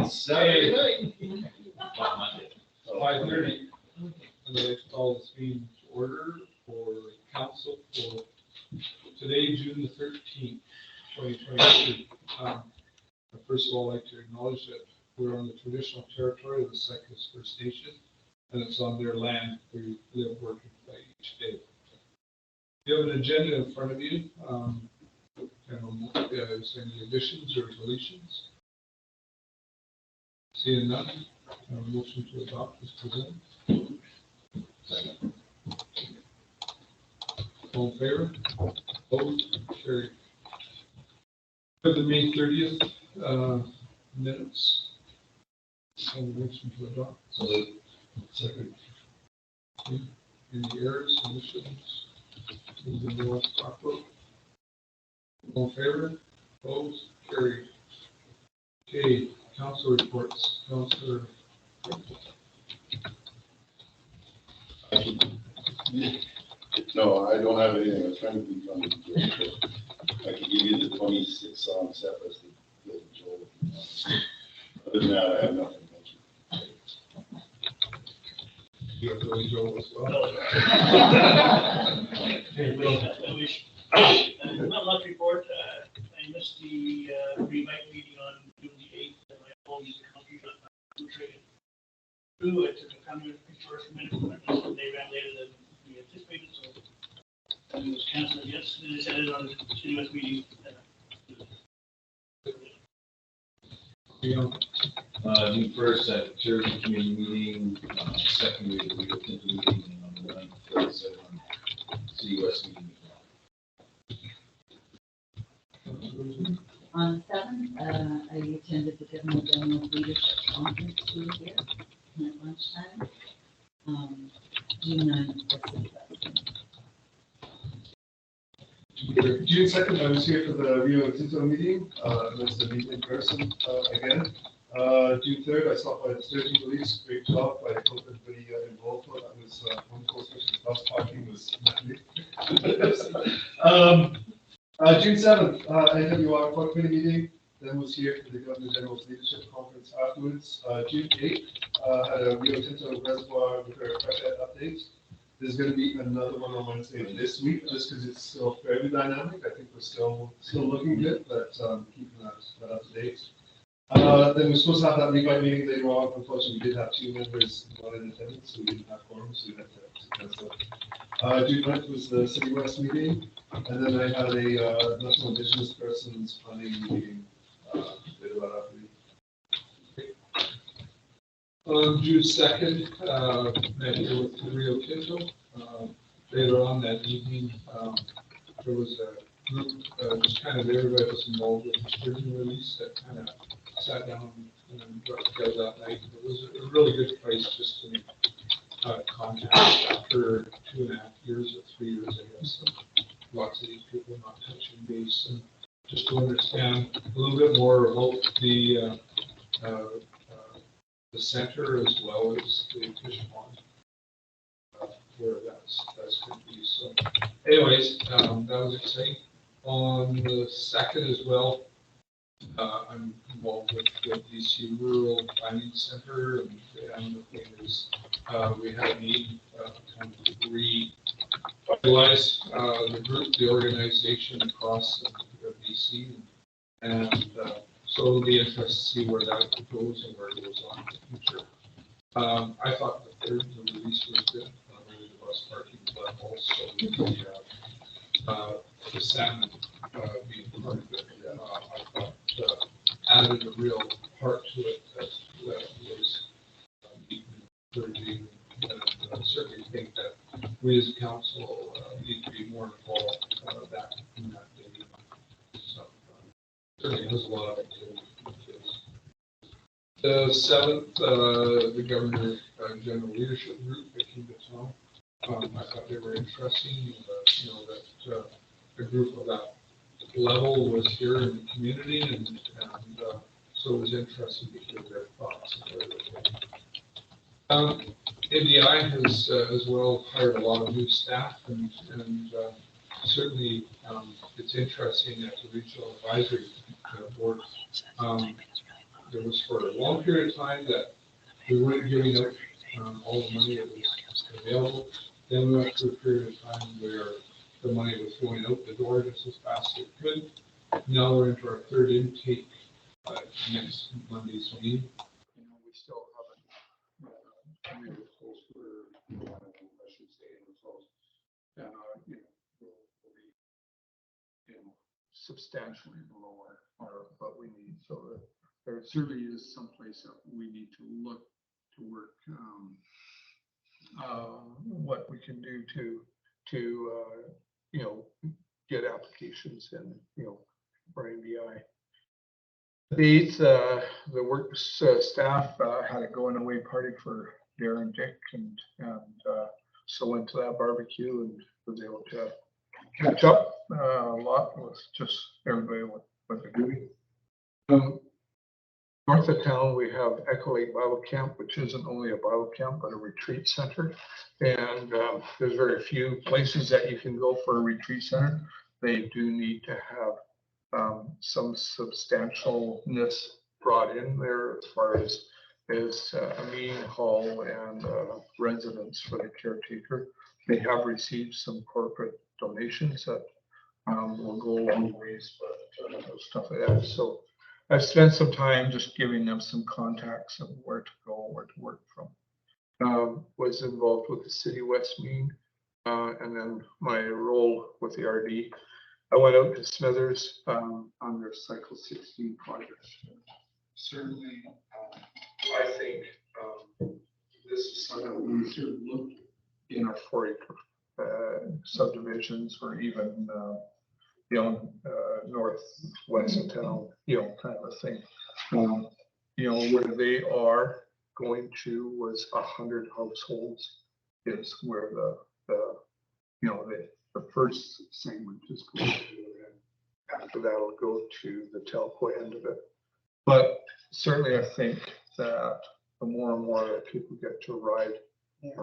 Saturday night. 5:30. I'd like to call this meeting to order for council for today, June the 13th, 2022. First of all, I'd like to acknowledge that we're on the traditional territory of the Cyclist First Nation, and it's on their land we live, work, and play each day. You have an agenda in front of you. Is there any additions or deletions? Seeing none, a motion to adopt is presented. Second. All in favor? Opposed? Carried. For the May 30th minutes, a motion to adopt. Second. Any errors, omissions? Anything you want to talk about? All in favor? Opposed? Carried. Okay, council reports. Councilor. No, I don't have anything. I was trying to be funny. I can give you the 26 song set list that Joel. Other than that, I have nothing. Thank you. You have Billy Joel as well. Not much report. I missed the revite meeting on June the 8th, and my apologies to country, but I took a family picture for minutes, and they ran later than we anticipated, so it was canceled yesterday. They said it on the CUS meeting. June 1st at Cherokee Community Meeting, second we had the Rio Tinto meeting, and on the 9th, on CUS meeting. On the 7th, I attended the Governor General Leadership Conference through here at lunchtime. June 9th, June 2nd, I was here for the Rio Tinto meeting. It was the meeting in person again. June 3rd, I stopped by the Sturgeon Police. Great job. I hope everybody involved. That was wonderful, especially bus parking was lovely. June 7th, NWR Port Committee meeting. Then was here for the Governor General's Leadership Conference afterwards. June 8th, had a Rio Tinto Reservoir repair update. There's going to be another one on Wednesday this week, just because it's still fairly dynamic. I think we're still looking good, but keeping that up to date. Then we're supposed to have that revite meeting later on. Unfortunately, we did have 2 members not in attendance, so we didn't have quorum, so we had to cancel. June 9th was the City West meeting, and then I had a National Indigenous Persons Planning meeting later on after. On June 2nd, met here with Rio Tinto. Later on that evening, there was a group, just kind of everybody was involved with the sturgeon release that kind of sat down and got together that night. It was a really good place just to make contact after 2.5 years or 3 years, I guess. Lots of these people not touching base, and just to understand a little bit more about the center as well as the fish pond, where that's going to be. So anyways, that was exciting. On the 2nd as well, I'm involved with the DC Rural Planning Center, and the thing is, we had a meeting kind of revitalize the group, the organization across DC, and so it'll be interesting to see where that goes and where it goes on in the future. I thought the release was good, not only the bus parking, but also the salmon being part of it. I thought added a real part to it that was neat and encouraging. And I certainly think that we as a council need to be more involved in that day. So certainly has a lot of activity. The 7th, the Governor General Leadership Group that came to town. I thought they were interesting. That a group of that level was here in the community, and so it was interesting to hear their thoughts and where they're going. NDI has as well hired a lot of new staff, and certainly it's interesting at the regional advisory board. there was for a long period of time that we weren't giving out all the money that was available. Then we went through a period of time where the money was going out the door just as fast as it could. Now we're into our third intake next Monday's meeting. You know, we still haven't, come in close for, I should say, in the close. And, you know, we'll be, you know, substantially below what we need. So there certainly is some place that we need to look to work, what we can do to, you know, get applications and, you know, for NBI. The works staff had a going away party for Darren, Dick, and so went to that barbecue and was able to catch up a lot with just everybody what they're doing. North of town, we have Echo Lake Bible Camp, which isn't only a Bible camp, but a retreat center. And there's very few places that you can go for a retreat center. They do need to have some substantialness brought in there as far as a meeting hall and residence for the caretaker. They have received some corporate donations that will go a long ways, but stuff like that. So I've spent some time just giving them some contacts of where to go, where to work from. Was involved with the City West meeting, and then my role with the RD. I went out to Smithers on their Cycle 16 project. Certainly, I think this is something that we should look in our 4-acre subdivisions or even you know, northwest of town, you know, kind of a thing. You know, where they are going to was 100 households is where the you know, the first segment is going to, and after that will go to the telco end of it. But certainly I think that the more and more that people get to ride, you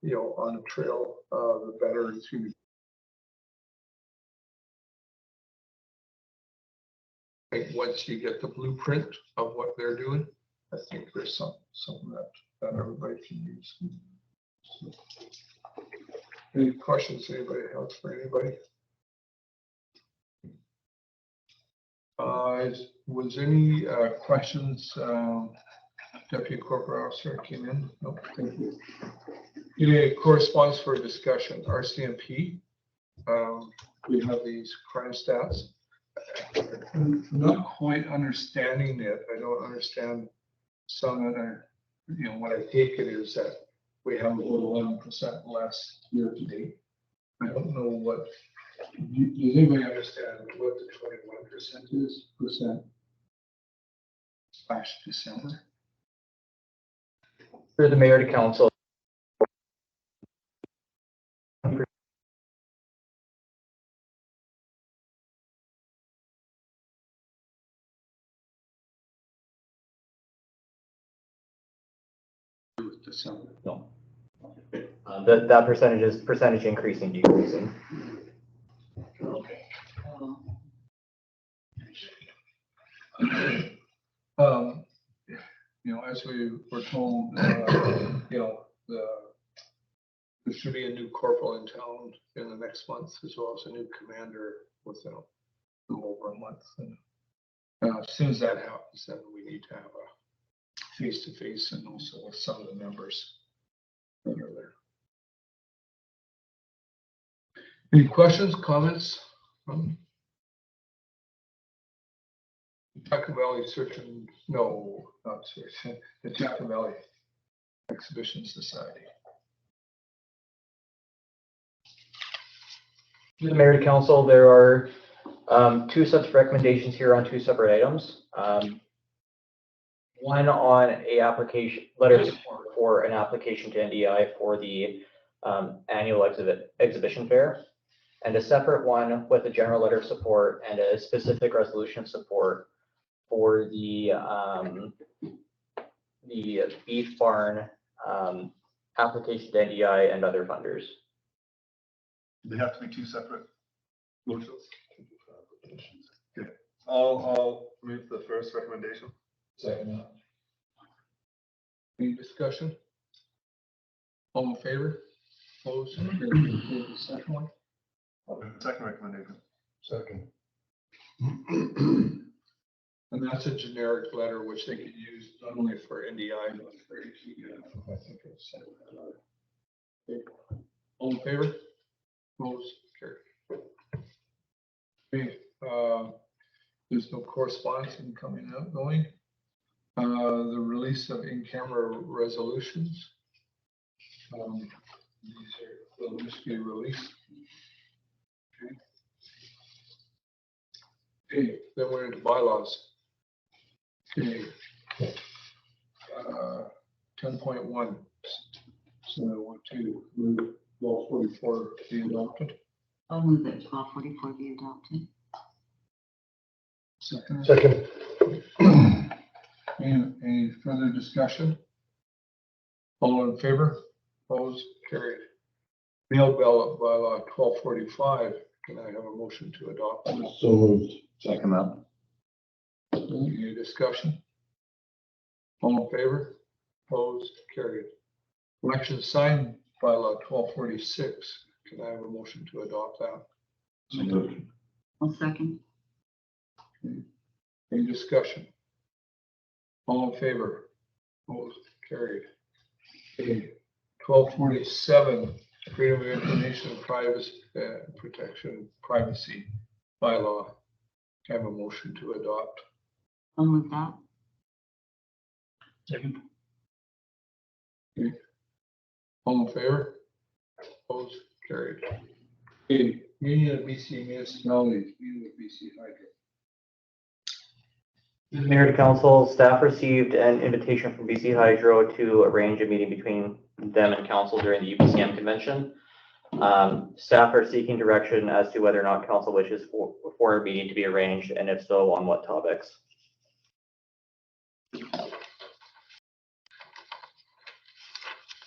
know, on a trail, the better it's going to be. I think once you get the blueprint of what they're doing, I think there's something that everybody can use. Any questions anybody has for anybody? Was any questions? Deputy Corporate Officer came in. No, thank you. Any correspondence for discussion? RCMP. We have these crime stats. I'm not quite understanding it. I don't understand some of the, you know, what I take it is that we have a little 11% less year to date. I don't know what, does anybody understand what the 21% is, / December? Through the mayor to council. December. No. That percentage increasing, decreasing. Okay. You know, as we were told, you know, there should be a new corporal in town in the next month, as well as a new commander within a little over a month. And as soon as that happens, then we need to have a face-to-face and also with some of the members that are there. Any questions, comments? Tucker Valley Search and, no, not search, the Tucker Valley Exhibition Society. Through the mayor to council, there are 2 sets of recommendations here on 2 separate items. One on a application letter of support for an application to NDI for the annual exhibition fair, and a separate one with a general letter of support and a specific resolution of support for the beef barn application to NDI and other funders. They have to be 2 separate motions. Okay. I'll move the first recommendation. Second. Any discussion? All in favor? Opposed? Carried. The second one? Second recommendation. Second. And that's a generic letter which they could use not only for NDI, but for ATF. I think it's. Okay. All in favor? Opposed? Carried. Okay, there's no correspondence incoming and outgoing. The release of in-camera resolutions. These will just be released. Okay, then we're into bylaws. Okay. 10.1. So I want to move law 44 be adopted. I'll move that 1244 be adopted. Second. Second. Any further discussion? All in favor? Opposed? Carried. Mail ballot bylaw 1245. Can I have a motion to adopt? So moved. Second that. Any discussion? All in favor? Opposed? Carried. Election sign bylaw 1246. Can I have a motion to adopt that? So moved. I'll second. Any discussion? All in favor? Opposed? Carried. Okay. 1247, Freedom of Information and Privacy Protection Privacy bylaw. Can I have a motion to adopt? I'll move that. Second. Okay. All in favor? Opposed? Carried. Okay. Union of BC Municipalities, Union of BC Hydro. Mayor to council, staff received an invitation from BC Hydro to arrange a meeting between them and council during the UPCM convention. Staff are seeking direction as to whether or not council wishes for a meeting to be arranged, and if so, on what topics.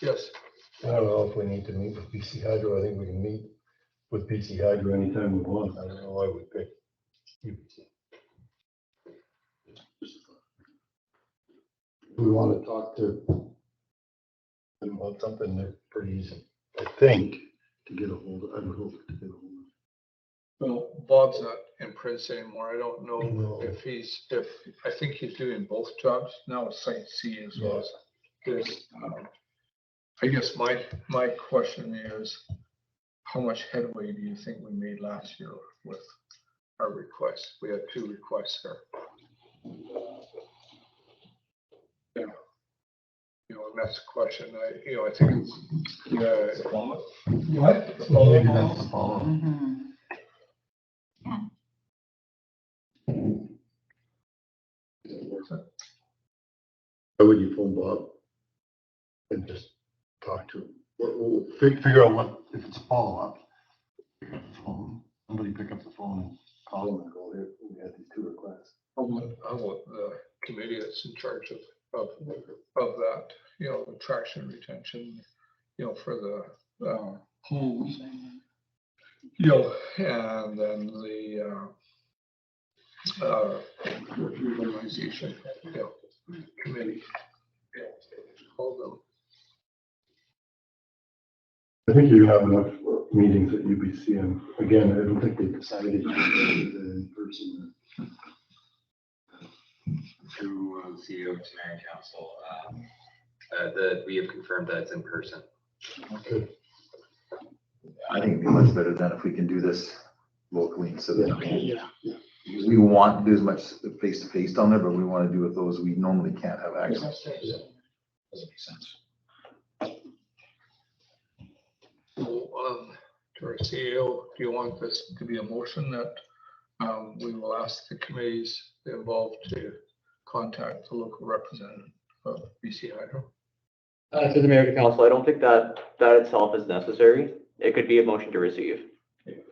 Yes. I don't know if we need to meet with BC Hydro. I think we can meet with BC Hydro anytime we want. I don't know why we pick UBC. We want to talk to them about something. They're pretty easy, I think, to get a hold of. I would hope to get a hold of. Well, Bob's not in Prince anymore. I don't know No. if I think he's doing both jobs now with Site C as well as this. I guess my question is, how much headway do you think we made last year with our requests? We had 2 requests there. Yeah. You know, and that's the question. I think it's, what? Mm-hmm. How would you phone Bob and just talk to him? We'll figure out what, if it's follow-up. Pick up the phone. Somebody pick up the phone and call him and go, here, we had these 2 requests. I want the committee that's in charge of that, the traction retention, for the homes, and then the revitalization, committee. Call them. I think you have enough meetings at UBC, and again, I don't think they decided in person. To CEO, to Mayor and Council, that we have confirmed that it's in person. Okay. I think it'd be much better than if we can do this locally, so that Yeah. we want to do as much face-to-face down there, but we want to do with those we normally can't have access to. Yeah. Doesn't make sense. So, to our CEO, do you want this to be a motion that we will ask the committees involved to contact the local representative of BC Hydro? To the mayor to council, I don't think that itself is necessary. It could be a motion to receive.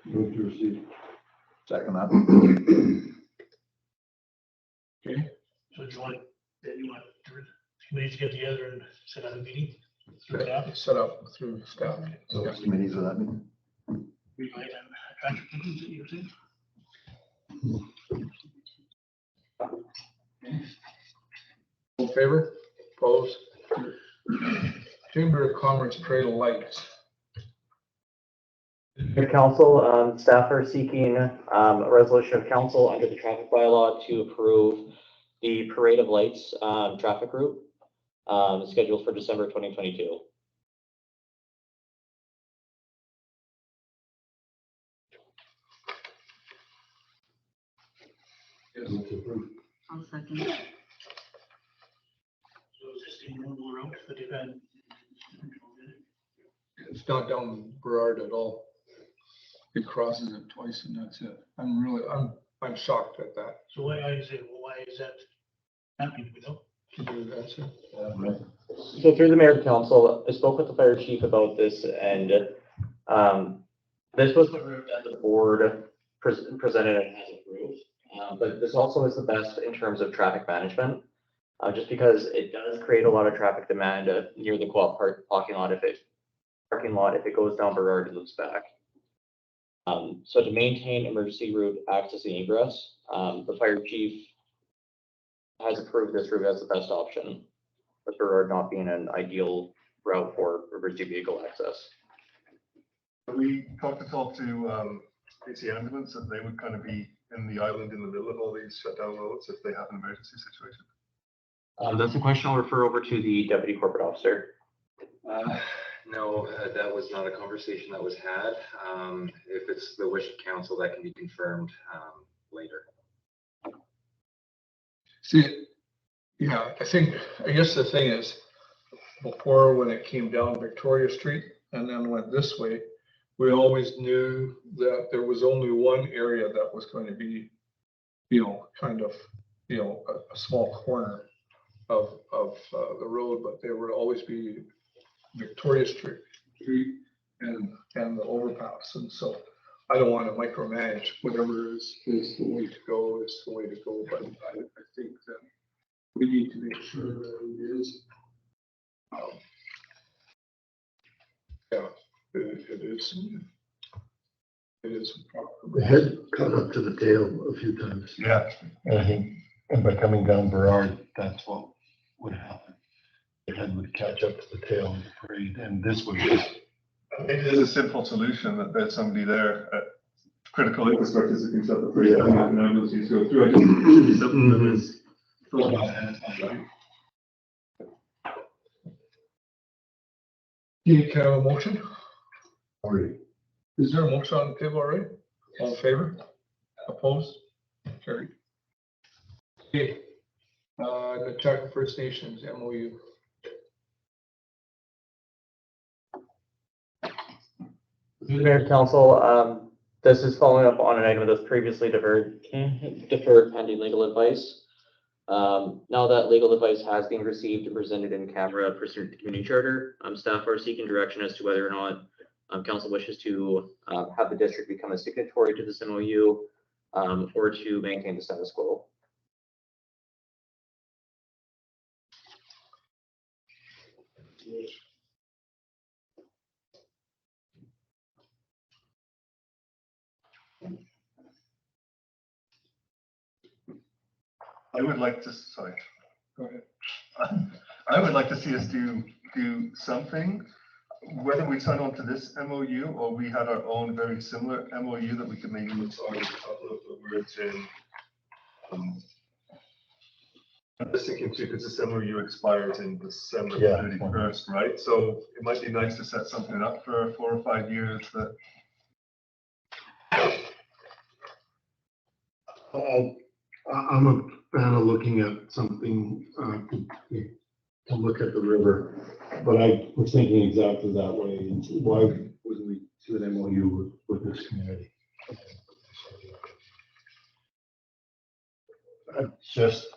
Move to receive. Second that. Okay. So do you want the committees to get together and set up a meeting? Set up through staff. Those committees with that meeting. We might have traction committees that you're saying? in favor? Opposed? Chamber of Commerce Parade of Lights. Good council, staff are seeking a resolution of council under the traffic bylaw to approve the Parade of Lights traffic route scheduled for December 2022. I'll second. So is this the normal route that they've had? It's not down Burrard at all. It crosses it twice and that's it. I'm shocked at that. So why is that happening, you know? That's it. So through the mayor and council, I spoke with the fire chief about this, and this was the route that the board presented and has approved. But this also is the best in terms of traffic management, just because it does create a lot of traffic demand near the co-op parking lot if it goes down Burrard and loops back. So to maintain emergency route access and egress, the fire chief has approved this route as the best option, with Burrard not being an ideal route for emergency vehicle access. We talked to AC Ambulance that they would kind of be in the island in the middle of all these shutdown roads if they have an emergency situation. That's a question I'll refer over to the deputy corporate officer. No, that was not a conversation that was had. If it's the wish of council, that can be confirmed later. See, yeah, I guess the thing is, before when it came down Victoria Street and then went this way, we always knew that there was only one area that was going to be, kind of, a small corner of the road, but there would always be Victoria Street and the overpass. And so I don't want to micromanage whatever is the way to go, is the way to go. But I think that we need to make sure that it is. It is proper. The head cut up to the tail a few times. Yeah. I think, and by coming down Burrard, that's what would happen. The head would catch up to the tail of the parade, and this would just. It is a simple solution that there's somebody there at critical infrastructure that can shut the parade down and ambulances go through. I just think it should be something that is thought about ahead of time, right? You can have a motion? Already. Is there a motion on the table already? All in favor? Opposed? Carried. Okay. The Chatham First Nations MOU. Mayor and council, this is following up on an item that was previously deferred pending legal advice. Now that legal advice has been received and presented in camera pursuant to the community charter, staff are seeking direction as to whether or not council wishes to have the district become a signatory to this MOU or to maintain the status quo. I would like to, sorry, go ahead. I would like to see us do something, whether we sign on to this MOU or we had our own very similar MOU that we could maybe massage a couple of the words in. I'm just thinking too, because this MOU expires in December 31st, right? So it might be nice to set something up for 4 or 5 years that. I'm a fan of looking at something to look at the river, but I was thinking exactly that way. Why wouldn't we do an MOU with this community? Just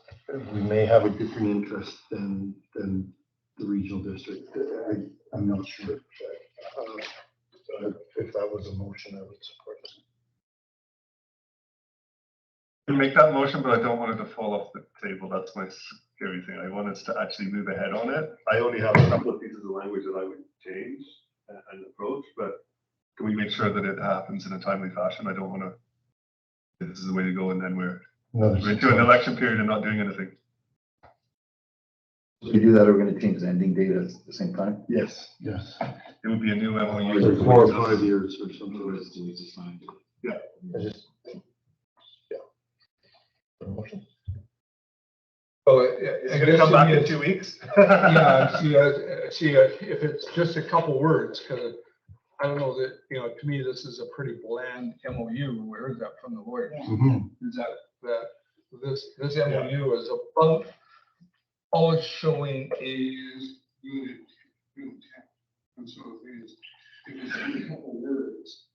we may have a different interest than the regional district. I'm not sure. If that was a motion, I would support it. I can make that motion, but I don't want it to fall off the table. That's my scary thing. I want us to actually move ahead on it. I only have a couple of pieces of language that I would change and approach, but can we make sure that it happens in a timely fashion? I don't want to, this is the way to go, and then we're into an election period and not doing anything. We do that, we're gonna change the ending date at the same time? Yes, Yes. it would be a new MOU. Either 4 or 5 years or something. Oh, Is it gonna come back in 2 weeks? Yeah, if it's just a couple words, because I don't know that, to me, this is a pretty bland MOU. Where is that from the lawyer? Mhm. Is that this MOU is about, all it's showing is good intent. And so if it's a couple words,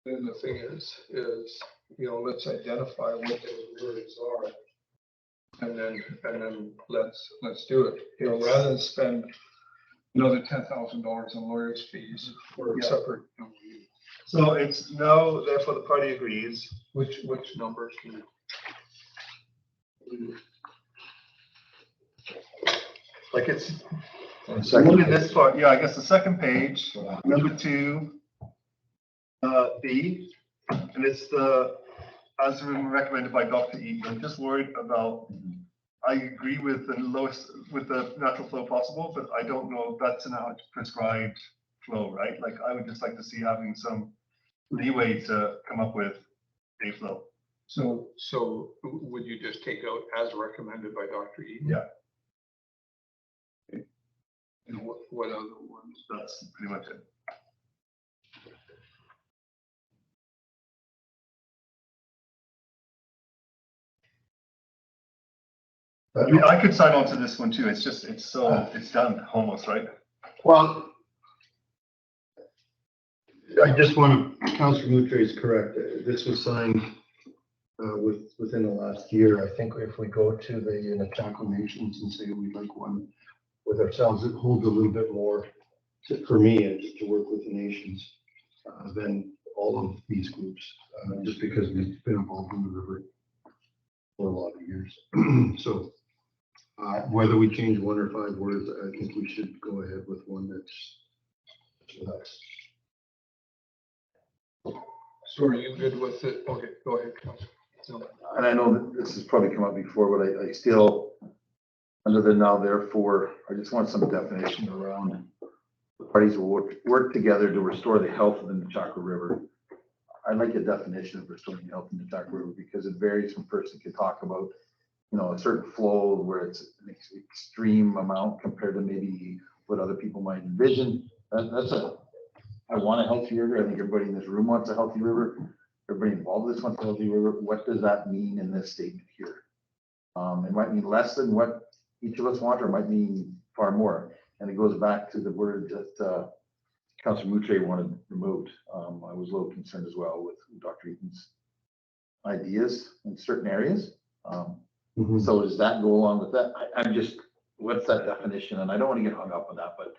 then the thing is, let's identify what those words are. And then let's do it, rather than spend another $10,000 on lawyers' fees for a separate MOU. So it's now, therefore the party agrees. Which numbers can you? Like it's, Second look at this part, yeah, I guess the second page, number 2, B, and it's as recommended by Dr. Eaton. I'm just worried about, I agree with the lowest, with the natural flow possible, but I don't know if that's an prescribed flow, right? Like I would just like to see having some leeway to come up with a flow. So would you just take out as recommended by Dr. Eaton? Yeah. And what other ones? That's pretty much it. I mean, I could sign on to this one too. It's just, it's done almost, right? Well, I just want to, Councilor Moutre is correct. This was signed within the last year. I think if we go to the Chaco Nations and say we'd like one with ourselves, it holds a little bit more for me to work with the nations than all of these groups, just because we've been involved in the river for a lot of years. So whether we change 1 or 5 words, I think we should go ahead with one that's us. So are you good with it? Okay, go ahead, Councilor. No. And I know that this has probably come up before, but I still, under the now therefore, I just want some definition around the parties will work together to restore the health of the Chaco River. I like a definition of restoring the health in the Chaco River because it varies from person can talk about, a certain flow where it's an extreme amount compared to maybe what other people might envision. I want a healthy river. I think everybody in this room wants a healthy river. Everybody involved in this wants a healthy river. What does that mean in this statement here? It might mean less than what each of us want, or it might mean far more. And it goes back to the word that Councilor Moutre wanted removed. I was a little concerned as well with Dr. Eaton's ideas in certain areas. So does that go along with that? I'm just, what's that definition? And I don't want to get hung up on that, but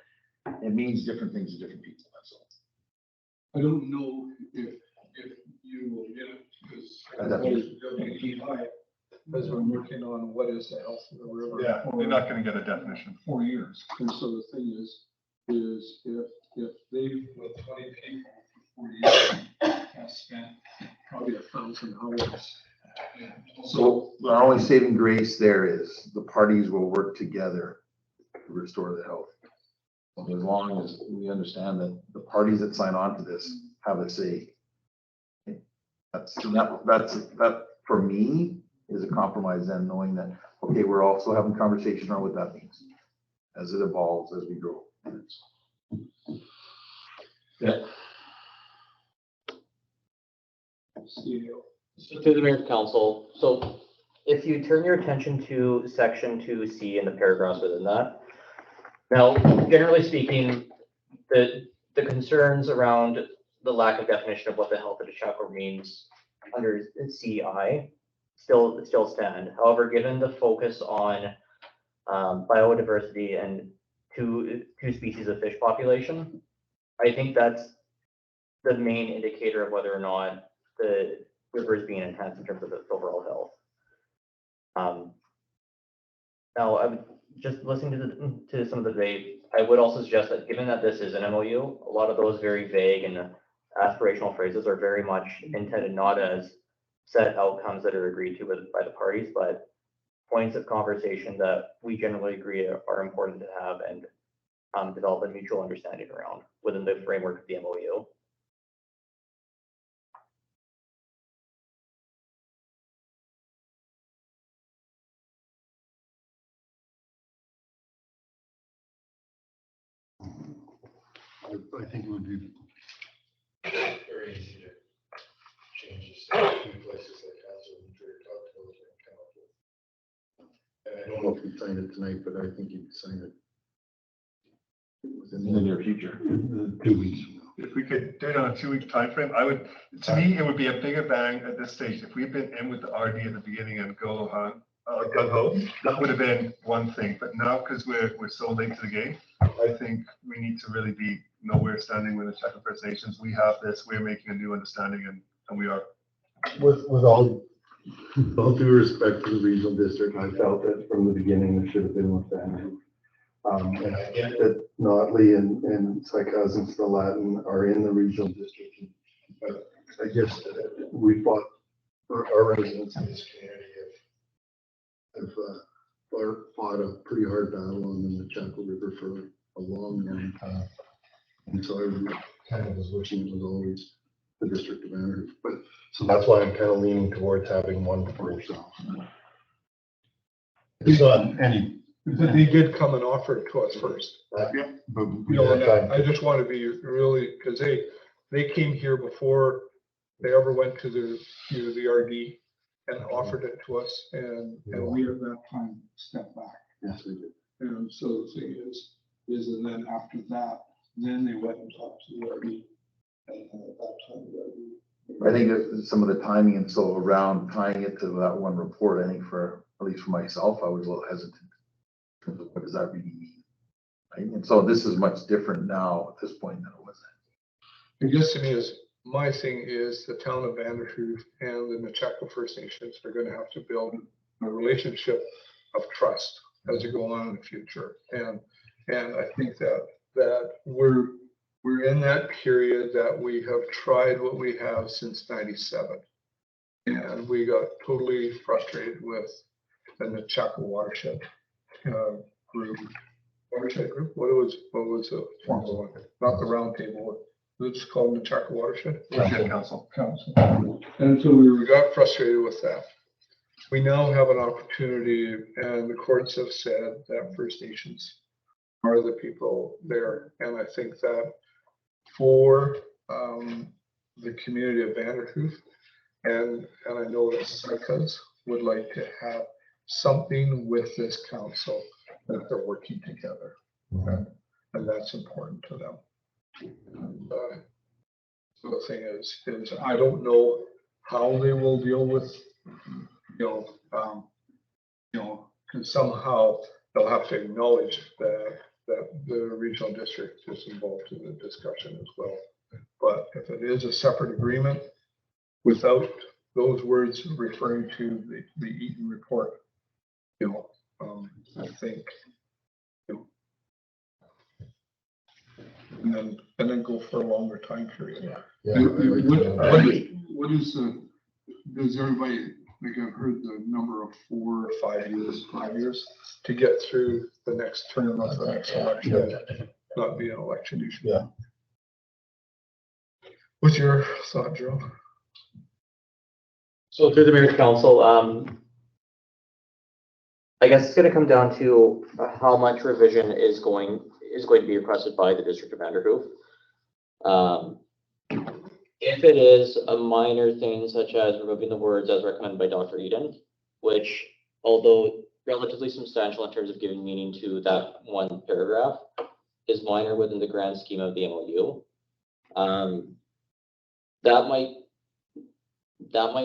it means different things to different people. That's all. I don't know if you will get it, because as we're working on what is the health of the river. Yeah, they're not going to get a definition. 4 years. And so the thing is if they've, with 20 people for 4 years, have spent probably 1,000 hours. So our only saving grace there is the parties will work together to restore the health. As long as we understand that the parties that sign on to this have a say. That for me is a compromise then, knowing that, okay, we're also having conversations around what that means as it evolves, as we grow. Yeah. So to the Mayor's Council, so if you turn your attention to section 2C and the paragraphs within that. Now, generally speaking, the concerns around the lack of definition of what the health of the Chaco means under CI still stand. However, given the focus on biodiversity and two species of fish population, I think that's the main indicator of whether or not the river is being enhanced in terms of its overall health. Now, I'm just listening to some of the debate. I would also suggest that given that this is an MOU, a lot of those very vague and aspirational phrases are very much intended not as set outcomes that are agreed to by the parties, but points of conversation that we generally agree are important to have and develop a mutual understanding around within the framework of the MOU. I think it would be very easy to change the state a few places like Council and Drew talked about and come up with. And I don't know if we signed it tonight, but I think you'd sign it In the near future. 2 weeks from now. If we could do it on a 2-week timeframe, to me, it would be a bigger bang at this stage. If we'd been in with the RD at the beginning and gung ho, that would have been one thing. But now, because we're so late to the game, I think we need to really know where we're standing with the Czech First Nations. We have this, we're making a new understanding, and we are. With all due respect to the regional district, I felt that from the beginning it should have been with Vanderhoof. And I get that Notley and Sycasn for Latin are in the regional district, but I guess we fought for our residents in this community have fought a pretty hard battle on the Chaco River for a long, long time. And so I kind of was wishing it was always the district of Vanderhoof, but so that's why I'm kind of leaning towards having one for ourselves. It's not any. But they did come and offer it to us first. Yeah, but You know, and I just want to be really, because they came here before they ever went to the RD and offered it to us, and we at that time stepped back. Yes, we did. And so the thing is and then after that, then they went and talked to the RD, and at that time, the RD. I think that some of the timing and so around tying it to that one report, I think at least for myself, I was a little hesitant. What does that really mean? Right? And so this is much different now at this point than it was then. I guess to me my thing is the town of Vanderhoof and the Nechako First Nations are going to have to build a relationship of trust as you go on in the future. And I think that we're in that period that we have tried what we have since '97. And we got totally frustrated with the Nechako watershed group. Watershed group? What was the formal one? Not the round table. It's called the Nechako Watershed. Council. And so we got frustrated with that. We now have an opportunity, and the courts have said that First Nations are the people there. And I think that for the community of Vanderhoof, and I know that Sycas would like to have something with this council that they're working together. Okay? And that's important to them. And, so the thing is I don't know how they will deal with, because somehow they'll have to acknowledge that the regional district is involved in the discussion as well. But if it is a separate agreement without those words referring to the Eaton report, I think, and then go for a longer time period. Yeah. What is does everybody, like I've heard the number of 4 or 5 years to get through the next term of the next election, not be an election issue. Yeah. What's your thought, Joe? So through the mayor's council, I guess it's going to come down to how much revision is going to be requested by the District of Vanderhoof. If it is a minor thing such as removing the words as recommended by Dr. Eden, which although relatively substantial in terms of giving meaning to that one paragraph, is minor within the grand scheme of the MOU, that might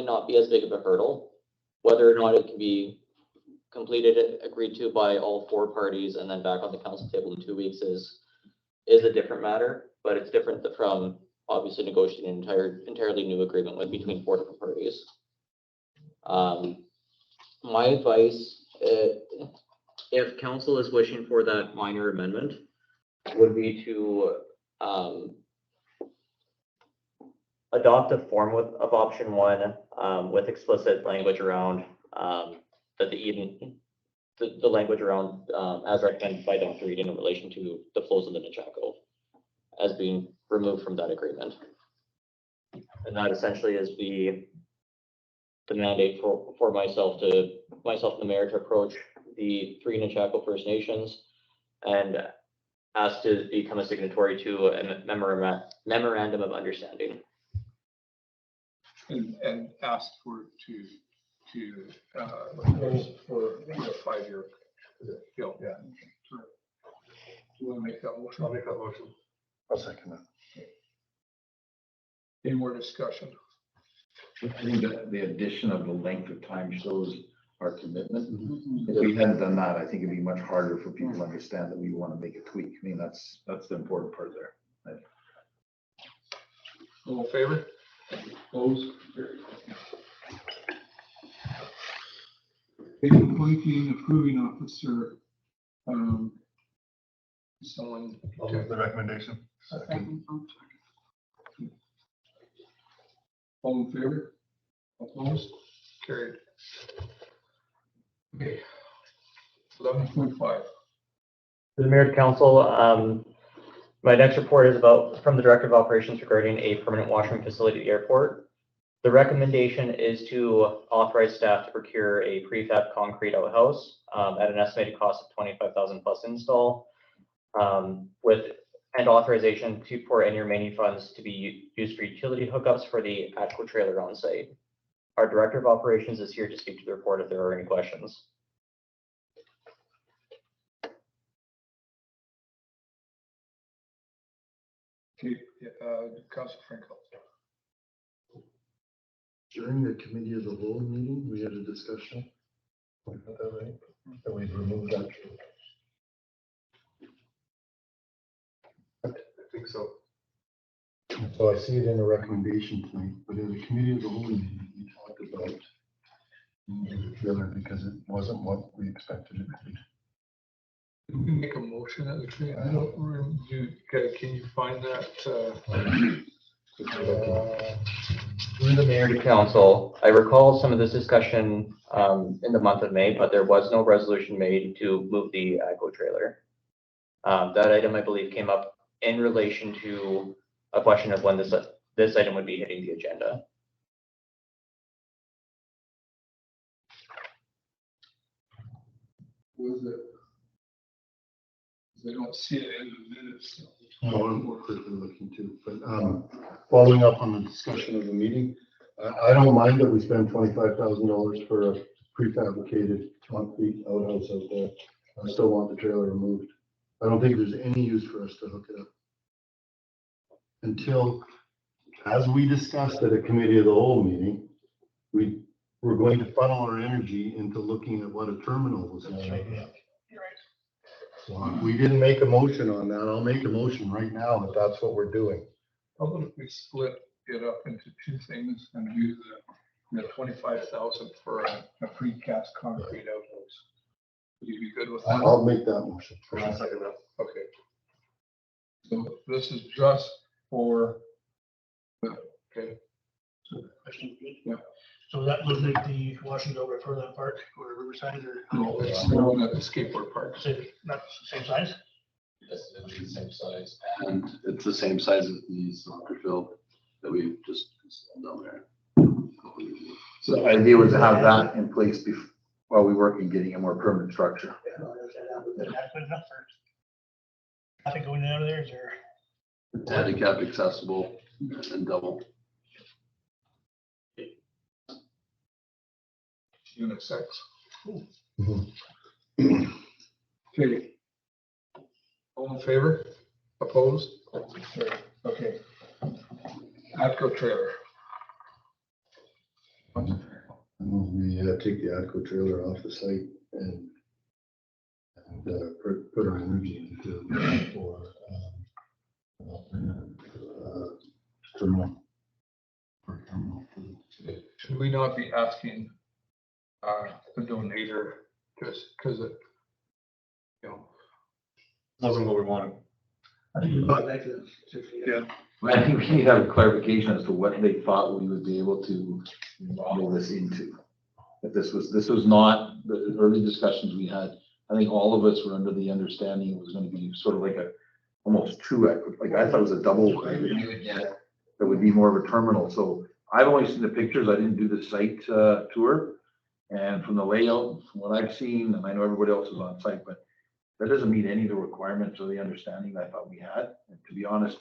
not be as big of a hurdle. Whether or not it can be completed, agreed to by all 4 parties, and then back on the council table in 2 weeks is a different matter. But it's different from obviously negotiating an entirely new agreement between 4 different parties. My advice, if council is wishing for that minor amendment, would be to adopt a form of option 1 with explicit language around that the language around, as recommended by Dr. Reed in relation to the flows of the Nechako as being removed from that agreement. And that essentially is the mandate for myself and the mayor to approach the 3 Nechako First Nations and ask to become a signatory to a memorandum of understanding. And ask for for a 5-year deal. Yeah. Do you want to make that motion? I'll make that motion. I'll second that. Any more discussion? I think that the addition of the length of time shows our commitment. If we hadn't done that, I think it'd be much harder for people to understand that we want to make a tweak. I mean, that's the important part there. All in favor? Opposed? Appointing approving officer. Someone. I'll make the recommendation. All in favor? Opposed? Carried. Okay. 11.5. To the Mayor and Council, my next report is from the Director of Operations regarding a permanent washroom facility at the airport. The recommendation is to authorize staff to procure a prefab concrete outhouse at an estimated cost of $25,000 plus install, and authorization for any remaining funds to be used for utility hookups for the ATCO trailer on site. Our Director of Operations is here to speak to the report if there are any questions. Okay, Councilor Franco. During the committee of the whole meeting, we had a discussion. We got that right? And we removed that. I think so. So I see it in a recommendation tonight, but in the committee of the whole meeting, we talked about moving the trailer because it wasn't what we expected it to be. Can we make a motion at the tree? I don't remember. Can you find that? Through the Mayor to Council, I recall some of this discussion in the month of May, but there was no resolution made to move the ATCO trailer. That item, I believe, came up in relation to a question of when this item would be hitting the agenda. Was it? I don't see it in the minutes. No, I'm more quickly looking too, but following up on the discussion of the meeting, I don't mind that we spend $25,000 for a prefabricated concrete outhouse out there. I still want the trailer removed. I don't think there's any use for us to hook it up until, as we discussed at a committee of the whole meeting, we're going to funnel our energy into looking at what a terminal was. That's right, yeah. You're right. So if we didn't make a motion on that, I'll make a motion right now that that's what we're doing. How about if we split it up into 2 things and do the 25,000 for a precast concrete outhouse? Would you be good with that? I'll make that motion. I'll second that. Okay. So this is just for, okay. Yeah. So that would make the Washington over further apart or Riverside or? No, it's the one at the skateboard park. Not the same size? Yes, it'll be the same size, and it's the same size as the soccer field that we just installed down there. So the idea was to have that in place while we work in getting a more permanent structure. Yeah, I understand that, but that's good enough for traffic going out of there, is there? It's handicap accessible and double. Unisex. Mhm. Okay. All in favor? Opposed? Okay. ATCO trailer. We take the ATCO trailer off the site and put our energy into for terminal. Should we not be asking the donator just because it, Wasn't what we wanted. Yeah. I think we need to have a clarification as to what they thought we would be able to roll this into. If this was not the early discussions we had, I think all of us were under the understanding it was gonna be sort of like a, almost two, like I thought it was a double. That would be more of a terminal. So I've only seen the pictures. I didn't do the site tour. And from the layout, from what I've seen, and I know everybody else is on site, but that doesn't meet any of the requirements or the understanding that I thought we had. And to be honest,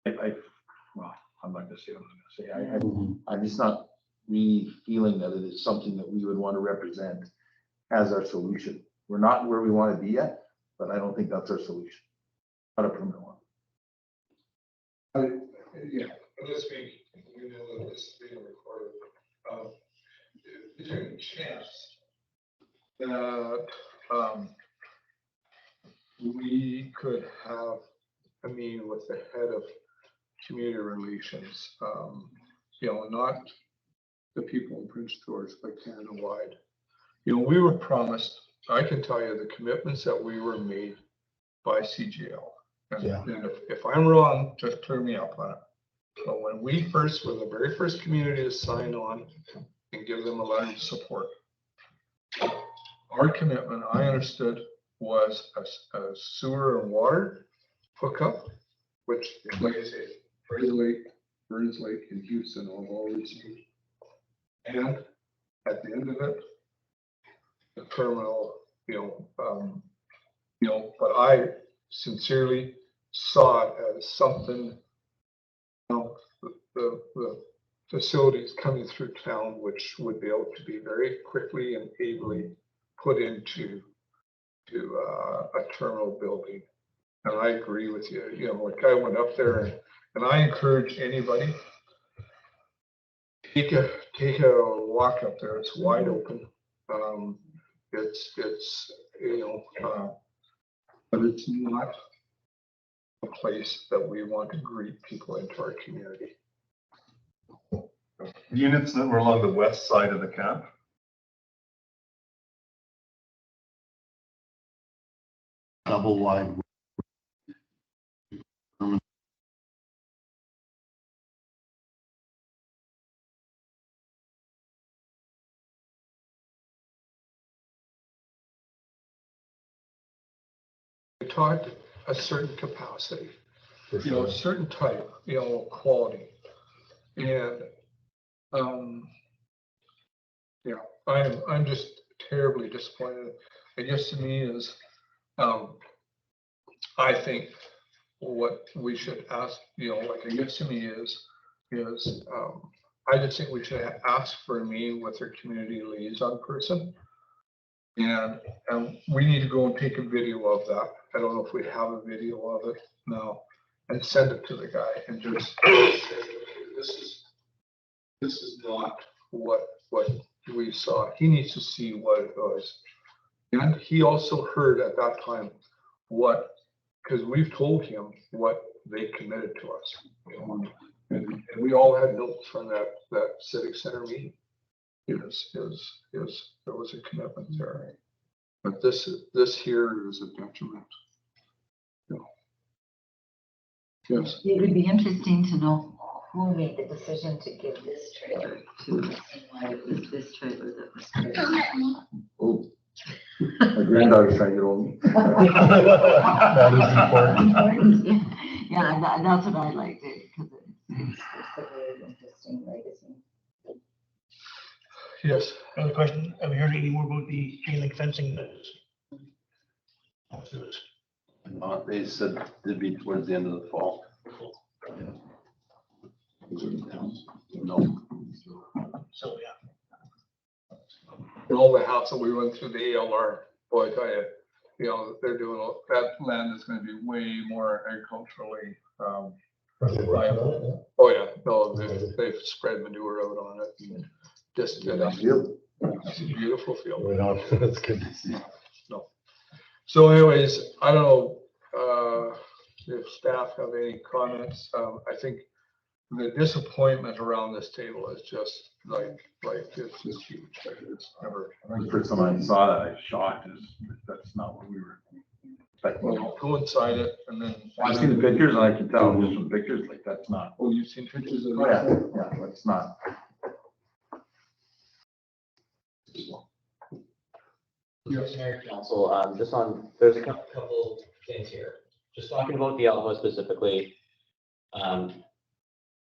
well, I'm not gonna say what I'm gonna say. I'm just not really feeling that it is something that we would want to represent as our solution. We're not where we want to be yet, but I don't think that's our solution. Not a permanent one. Yeah, let's be, we know that this is being recorded. Is there any chance that we could have a meeting with the head of community relations? Not the people in Prince George, but Canada-wide. We were promised, I can tell you the commitments that we were made by CGL. And if I'm wrong, just clear me up on it. But when we were the very first community to sign on and give them a letter of support, our commitment, I understood, was a sewer and water hookup, which, like I say, Burns Lake in Houston, all these. And at the end of it, the terminal, but I sincerely saw it as something, the facilities coming through town, which would be able to be very quickly and ably put into a terminal building. And I agree with you. Like I went up there and I encourage anybody, take a walk up there. It's wide open. It's but it's not a place that we want to greet people into our community. Units that were along the west side of the camp. Double wide. We talked a certain capacity, a certain type, quality. And I'm just terribly disappointed. I guess to me is, I think what we should ask, I guess to me is I just think we should ask for a meeting with their community liaison person. And we need to go and take a video of that. I don't know if we have a video of it now, and send it to the guy and just say, this is not what we saw. He needs to see what it was. And he also heard at that time because we've told him what they committed to us. And we all had notes from that civic center meeting. There was a commitment there. But this here is a detriment. Yes. It would be interesting to know who made the decision to give this trailer to us and why it was this trailer that was given. Oh, my granddaughter's trying to get hold of me. That is important. Yeah, that's what I liked it because it's a very interesting legacy. Yes. Another question, have you heard any more about the chain link fencing that is? They said it'd be towards the end of the fall. No. So, yeah. And all the house that we went through the ALR, boy, I tell you, they're doing, that land is going to be way more agriculturally viable. Oh yeah, no, they've spread manure out on it. And just it's a beautiful field. That's good to see. No. So anyways, I don't know if staff have any comments. I think the disappointment around this table is just like it's just huge. It's never. The first time I saw that, I was shocked. That's not what we were expecting. Well, go inside it and then. I've seen the pictures and I can tell just from pictures, like that's not. Oh, you've seen pictures of it? Oh, yeah, that's not. Mayor Council, just on, there's a couple things here. Just talking about the Alamo specifically.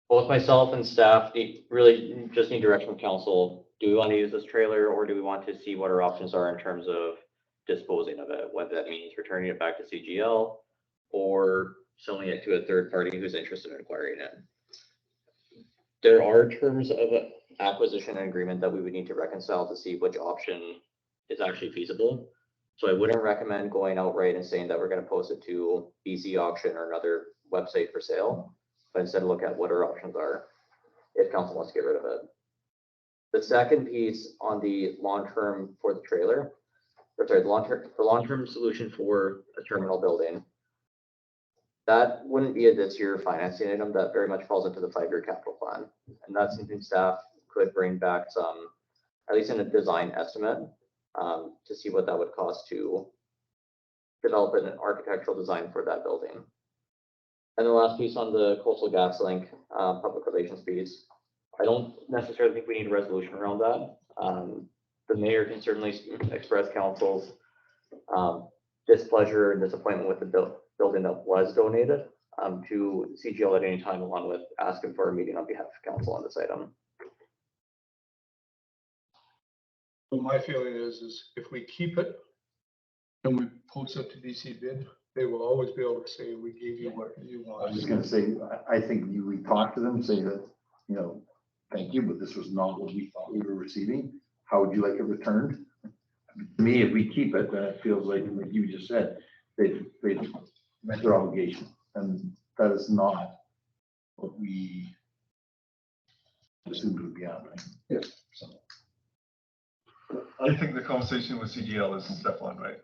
Both myself and staff really just need direction from council. Do we want to use this trailer or do we want to see what our options are in terms of disposing of it? Whether that means returning it back to CGL or selling it to a third party who's interested in acquiring it. There are terms of acquisition and agreement that we would need to reconcile to see which option is actually feasible. So I wouldn't recommend going outright and saying that we're going to post it to BC auction or another website for sale, but instead look at what our options are if council wants to get rid of it. The second piece on the long-term for the trailer, or sorry, the long-term solution for a terminal building, that wouldn't be a this year financing item. That very much falls into the 5-year capital plan. And that's something staff could bring back some, at least in a design estimate, to see what that would cost to develop an architectural design for that building. And the last piece on the Coastal Gas Link public relations piece, I don't necessarily think we need a resolution around that. The mayor can certainly express council's displeasure and disappointment with the building that was donated to CGL at any time, along with asking for a meeting on behalf of council on this item. Well, my feeling is if we keep it and we post it to BC bid, they will always be able to say, we gave you what you I want. was just gonna say, I think we talk to them, say that, you know, thank you, but this was not what we thought we were receiving. How would you like it returned? To me, if we keep it, then it feels like you just said, they've met their obligation, and that is not what we assumed would be happening. Yeah. So, I think the conversation with CGL is step one, right?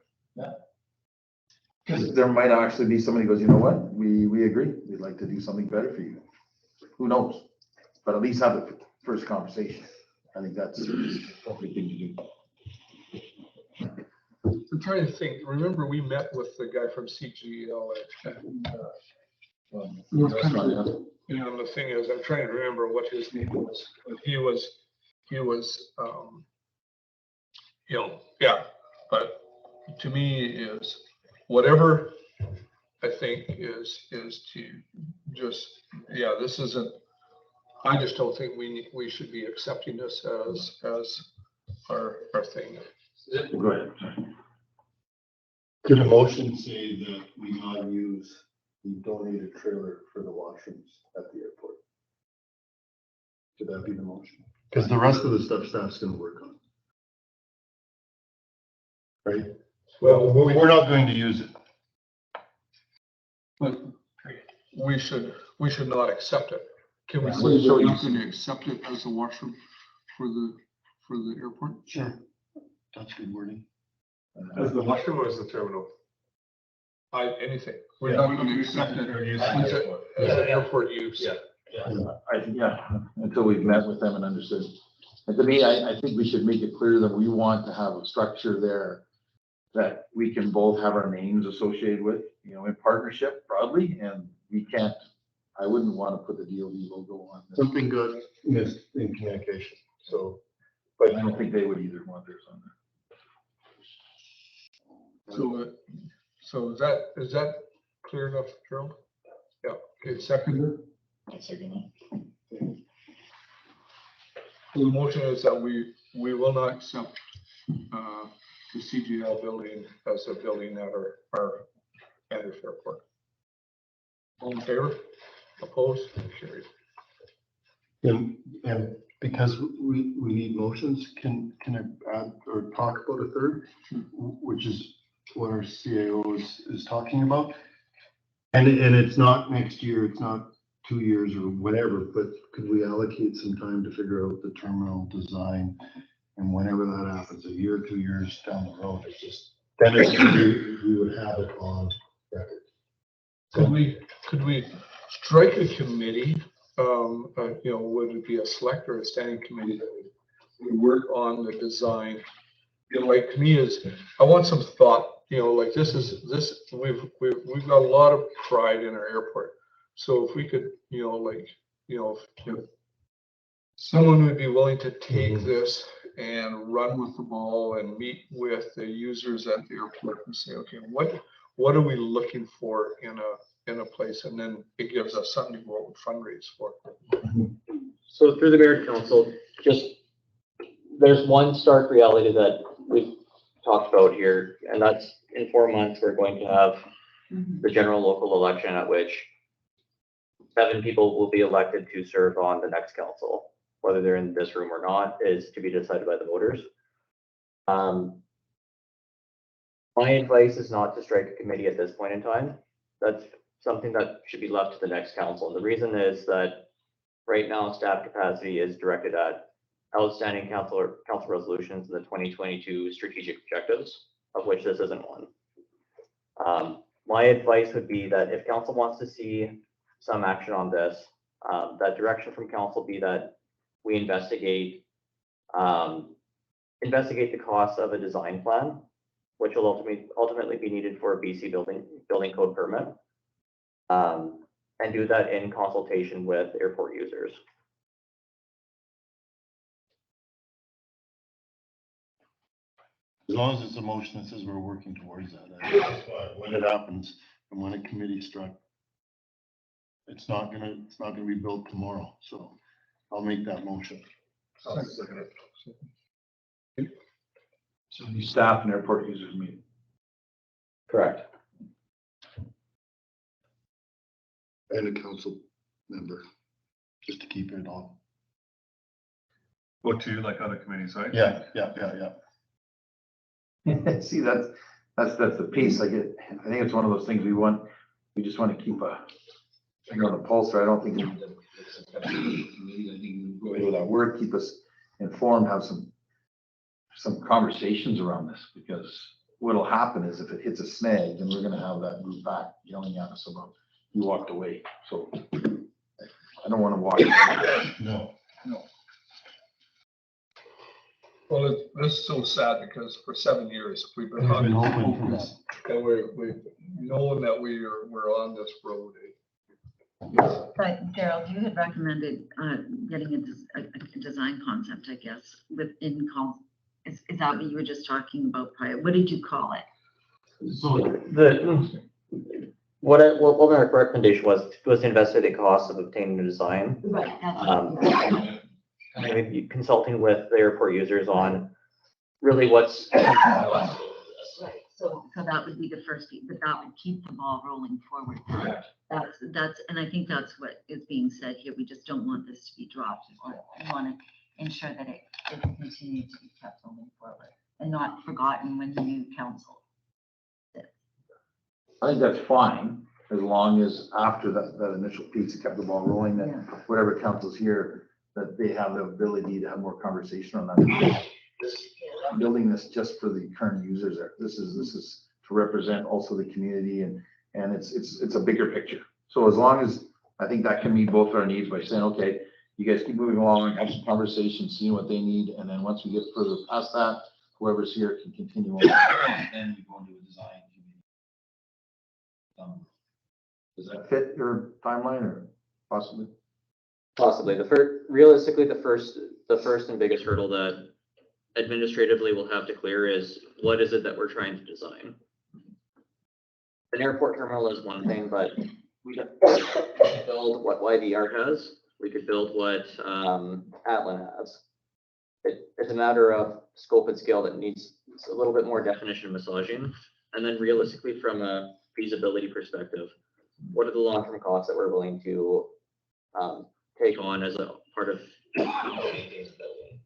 because there might actually be somebody who goes, you know what, we agree, we'd like to do something better for you. Who knows? But at least have the first conversation. I think that's the appropriate thing to do. I'm trying to think, remember we met with the guy from CGL at North Country. You know, the thing is, I'm trying to remember what his name was. He was, you know, yeah, but to me is whatever I think is to just, yeah, this isn't, I just don't think we should be accepting this as our thing. Go ahead. Could a motion say that we not use the donated trailer for the washrooms at the airport? Could that be the motion? Because the rest of the stuff staff's gonna work on. Right? Well, we're not going to use it. But we should not accept it. Can we Yeah, say so we're you- not going to accept it as a washroom for the airport? Sure. That's good wording. As the washroom or as the terminal? Anything. We're not going to accept it as an airport use. Yeah, until we've met with them and understood. And to me, I think we should make it clear that we want to have a structure there that we can both have our names associated with, you know, in partnership broadly, and we can't, I wouldn't want to put the DOD logo on this. Something good missed in communication, so. But I don't think they would either want theirs on there. So is that clear enough, Gerald? Yeah, okay, second. I'll second The motion is that we will not accept the CGL building as a building at our Vanderhoof airport. All in favor? Opposed? Carried. And because we need motions, can I add or talk about a third, which is what our CAO is talking about? And it's not next year, it's not 2 years or whatever, but could we allocate some time to figure out the terminal design? And whenever that happens, a year, 2 years down the road, it's just, then we would have it on record. Could we strike a committee? You know, would it be a select or a standing committee that would work on the design? You know, like to me is, I want some thought, you know, like we've got a lot of pride in our airport. So if we could, you know, like, you know, if someone would be willing to take this and run with the ball and meet with the users at the airport and say, okay, what are we looking for in a place? And then it gives us something to go out and fundraise for. So through the mayor and council, just, there's one stark reality that we've talked about here, and that's in 4 months, we're going to have the general local election at which 7 people will be elected to serve on the next council. Whether they're in this room or not is to be decided by the voters. My advice is not to strike a committee at this point in time. That's something that should be left to the next council. And the reason is that right now staff capacity is directed at outstanding council resolutions in the 2022 strategic objectives, of which this isn't one. My advice would be that if council wants to see some action on this, that direction from council be that we investigate the costs of a design plan, which will ultimately be needed for a BC building code permit, and do that in consultation with airport users. As long as it's a motion that says we're working towards that. When it happens and when a committee struck, it's not gonna be built tomorrow. So I'll make that motion. So the staff and airport users meet. Correct. And a council member, just to keep it on. Or two, like other committees, right? Yeah. See, that's the piece. I think it's one of those things we just want to keep a finger on the pulse. I don't think we need to I think we go ahead with that word, keep us informed, have some conversations around this, because what'll happen is if it hits a snag, then we're going to have that group back yelling at us about you walked away. So I don't want to walk away. No. Well, this is so sad because for 7 years we've been Hoping on for this. and we've known that we're on this road. But Daryl, you had recommended getting a design concept, I guess, within is that what you were just talking about prior? What did you call it? So what my recommendation was to investigate the cost of obtaining a design. Right. That's Maybe consulting with the airport users on really what's. right. So that would be the first piece, but that would keep the ball rolling forward. That's, and I think that's what is being said here. We just don't want this to be dropped. We want to ensure that it continues to be kept moving forward and not forgotten when the new council sits. I think that's fine, as long as after that initial piece, it kept the ball rolling, that whatever council's here, that they have the ability to have more conversation on that. Building this just for the current users there. This is to represent also the community, and it's a bigger picture. So as long as, I think that can meet both our needs by saying, okay, you guys keep moving along, have some conversations, seeing what they need, and then once we get further past that, whoever's here can continue on. Then we go into a design committee. Does that fit your timeline, or possibly? Possibly. Realistically, the first and biggest hurdle that administratively we'll have to clear is what is it that we're trying to design? An airport terminal is one thing, but we could build what YVR has. We could build what Atlin has. It's a matter of scope and scale that needs a little bit more definition and massaging. And then realistically, from a feasibility perspective, what are the long-term costs that we're willing to take on as a part of maintaining the building?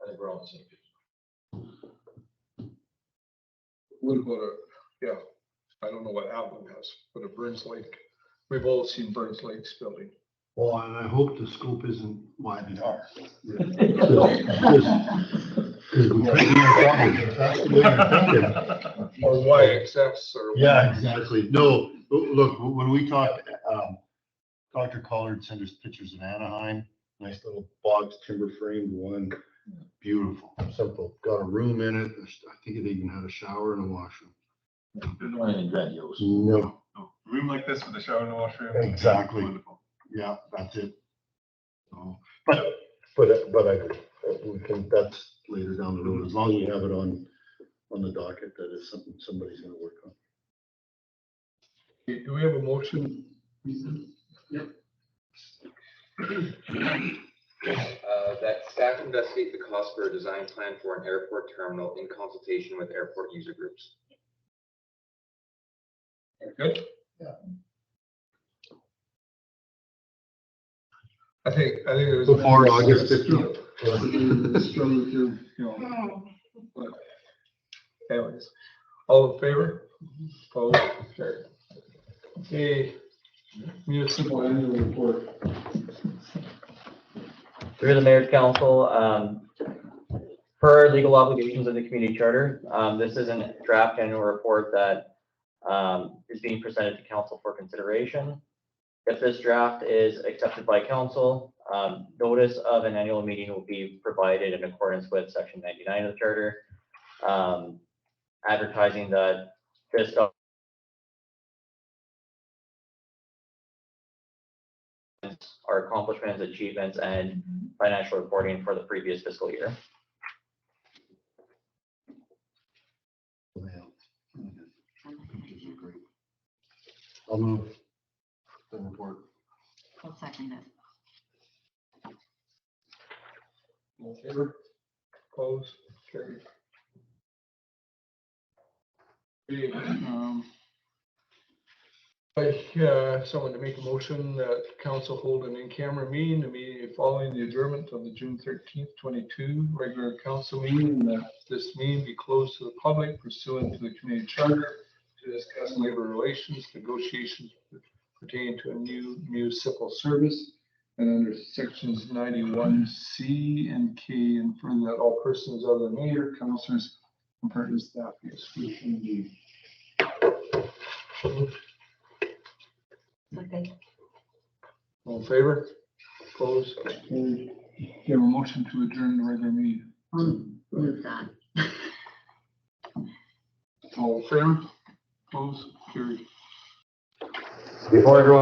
I think we're all the same page. What about I don't know what Alan has, but a Burns Lake. We've all seen Burns Lake's building. Well, and I hope the scope isn't YVR. Or YXS or. Yeah, exactly. No, look, when we talked, Dr. Collard sent us pictures of Anaheim, nice little box timber framed one, beautiful, simple, got a room in it. I think it even had a shower and a washroom. No. Room like this with a shower and a washroom. Exactly. Wonderful. Yeah, that's it. So, but I agree. we think that's later down the road, as long as we have it on the docket, that is something somebody's gonna work on. Do we have a motion? Yep. That staff investigate the cost for a design plan for an airport terminal in consultation with airport user groups. Good? Yeah. I think it was. Before August 15th. You know, but anyways, all in favor? Opposed? Carried. Okay, municipal annual report. Through the mayor's council, per our legal obligations of the community charter, this is a draft annual report that is being presented to council for consideration. If this draft is accepted by council, notice of an annual meeting will be provided in accordance with section 99 of the charter, advertising that this our accomplishments, achievements, and financial reporting for the previous fiscal year. I'll move the report. I'll second it. All in favor? Opposed? Carried. Okay, someone to make a motion that council hold an in-camera meeting immediately following the adjournment of the June 13th, 22 regular council meeting, and that this meeting be closed to the public pursuant to the community charter to discuss labor relations, negotiations pertaining to a new municipal service, and under sections 91C and K, and further that all persons other than mayor, councilors, and party staff be excluded from the meeting. Okay. All in favor? Opposed? Carried. Give a motion to adjourn the regular meeting. Move that. All in favor? Opposed? Carried. Before everyone